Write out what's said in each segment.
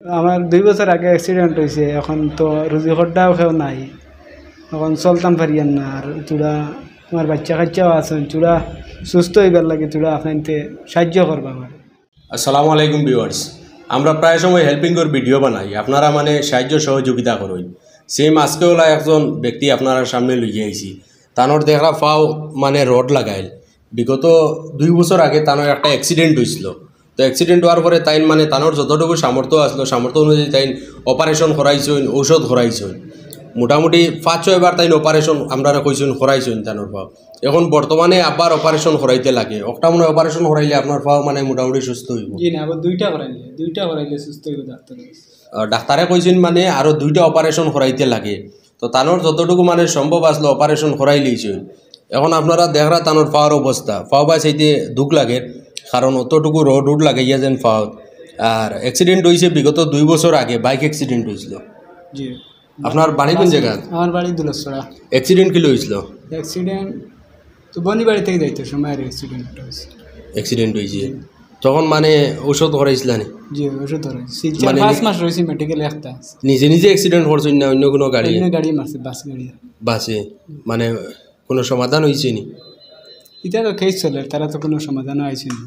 আমার 2 বছর আগে অ্যাক্সিডেন্ট হয়েছে, এখন তো রুজি খড্ডাও কেউ নাই, এখন চলতাম পারিয়ান না। আর চূড়া আমার বাচ্চা কাচ্চাও আছেন, চূড়া সুস্থ হইবার লাগে চূড়া আপনাকে সাহায্য করবা আমার। আসসালামু আলাইকুম ভিউয়ার্স, আমরা প্রায় সময় হেল্পিংয়ের ভিডিও বানাই, আপনারা মানে সাহায্য সহযোগিতা করুন। সেম আজকেওলা একজন ব্যক্তি আপনারা সামনে লইয়ে আইছি, তানোর দেখা পাও মানে রড লাগাইল। বিগত 2 বছর আগে তানোর একটা অ্যাক্সিডেন্ট হয়েছিল। তো অ্যাক্সিডেন্ট হওয়ার পরে তাইন মানে তানোর যতটুকু সামর্থ্য আসলো সামর্থ্য অনুযায়ী তাইন অপারেশন করাইছেন, ঔষধ করাইছেন। মোটামুটি 5-6 বার তাইন অপারেশন আমরা কইছেন করাইছেন তানোর পাও। এখন বর্তমানে আবার অপারেশন করাইতে লাগে। একটা মনে অপারেশন করাইলে আপনার পাও মানে মোটামুটি সুস্থ হইব। জি না, আবার দুইটা করাইলে সুস্থ হইব ডাক্তার। ডাক্তারে কইছেন মানে আরও 2টা অপারেশন করাইতে লাগে। তো তানোর যতটুকু মানে সম্ভব আসলো অপারেশন করাই লইছেন। এখন আপনারা দেখরা তানোর পাওয়ার অবস্থা, পাও বা সেইতে দুঃখ লাগে, কারণ অতটুকু রোড লাগাইয়া যেন পাও। আর অ্যাক্সিডেন্ট হয়েছে বিগত 2 বছর আগে, বাইক অ্যাক্সিডেন্ট হয়েছিল। জি। আপনার বাড়ি কোন জায়গা? আমার বাড়ি দুলছড়া। অ্যাক্সিডেন্ট কি হয়েছিল? অ্যাক্সিডেন্ট তো বনি বাড়ি থেকে যাইতে সময় আর অ্যাক্সিডেন্ট হয়েছে। অ্যাক্সিডেন্ট হয়েছে তখন মানে ঔষধ করাইছিল না? জি, ওষুধ ধরেছি। 4-5 মাস রয়েছে মেডিকেলে একটা। নিজে নিজে অ্যাক্সিডেন্ট করছেন না অন্য কোনো গাড়ি? অন্য গাড়ি মারছে, বাস গাড়ি। বাসে মানে কোনো সমাধান হয়েছে নি? এটা তো কেস চলে, তারা তো কোনো সমাধান আইছে না।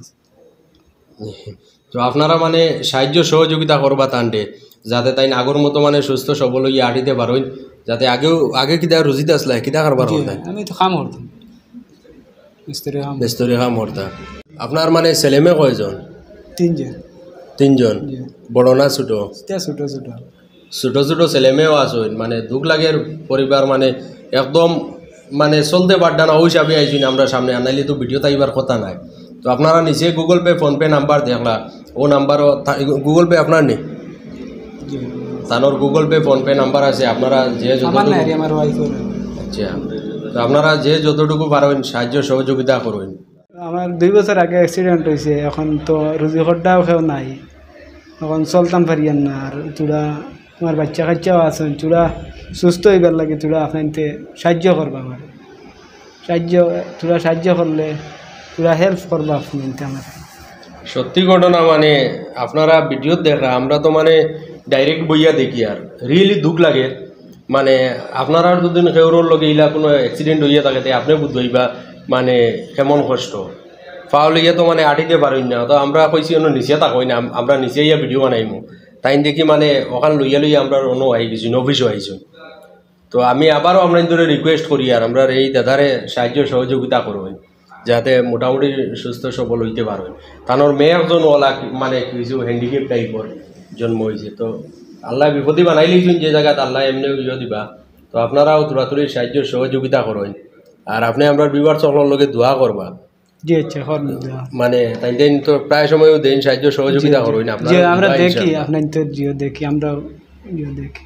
তো আপনারা মানে সাহায্য সহযোগিতা করবা তান্ডে, যাতে তাই আগর মতো মানে সুস্থ সবল হইয়া আটিতে পারেন। যাতে আগে কিতা রুজিতে আসলে কিতা কারবার করতেন? আমি তো কাম করতাম, বেস্তরি কাম করতা। আপনার মানে ছেলে মেয়ে কয়জন? 3জন। বড় না ছোট? ছোট ছোট ছেলে মেয়েও আছেন। মানে দুঃখ লাগের পরিবার, মানে একদম মানে চলতে পারডা না, ওই হিসাবে আইসুন আমরা সামনে আনাইলে তো ভিডিও তাইবার কথা নাই। তো আপনারা নিচে গুগল পে ফোনপে নাম্বার দেখলা, ও নাম্বারও গুগল পে আপনার নেই? তানোর গুগল পে ফোনপে নাম্বার আছে। আপনারা যে আচ্ছা, তো আপনারা যে যতটুকু পারেন সাহায্য সহযোগিতা করবেন। আমার 2 বছর আগে অ্যাক্সিডেন্ট হয়েছে, এখন তো রুজি খড্ডাও কেউ নাই, এখন চলতাম পারিয়ান না। আর চূড়া আমার বাচ্চা কাচ্চাও আছেন, চূড়া সুস্থ হইবার লাগে চূড়া আপনাকে সাহায্য করবা আমার। সাহায্য করলে চূড়া হেল্প করবা আপনাকে আমার। সত্যি ঘটনা, মানে আপনারা ভিডিও দেখা, আমরা তো মানে ডাইরেক্ট বইয়া দেখি আর রিয়েলি দুঃখ লাগে। মানে আপনারা দুদিন কেউর লগে ইলা কোনো অ্যাক্সিডেন্ট হইয়া থাকে আপনি বুঝবা মানে কেমন কষ্ট। পাও লইয়া তো মানে আটিতে পারেন না। তো আমরা কইছি অন্য নিচে থাকই না, আমরা নিচে ইয়া ভিডিও বানাইমু। তাই দেখি মানে ওখান লইয়া আমরা অন্য আই গেছি, অফিসও আইছো। তো আমি আবারও আপনার ধরে রিকোয়েস্ট করি আর আমরা এই দাদারে সাহায্য সহযোগিতা করবেন, যাতে মোটামুটি সুস্থ সবল হইতে পারবেন। তানোর মেয়ে একজন ওলা মানে কিছু হ্যান্ডিক্যাপ টাইপর জন্ম হয়েছে। তো আল্লাহ বিপদে বানাই লিখছেন যে জায়গায় আল্লাহ এমনি ইয়ে দিবা। তো আপনারাও তুরাতুরি সাহায্য সহযোগিতা করেন। আর আপনি আমরা বিবার চকলের লগে দোয়া করবা। জি আচ্ছা, মানে তাই দিন তো প্রায় সময়ও দেন সাহায্য সহযোগিতা করেন আপনারা। আমরা দেখি আপনার তো জিও দেখি, আমরা দেখি।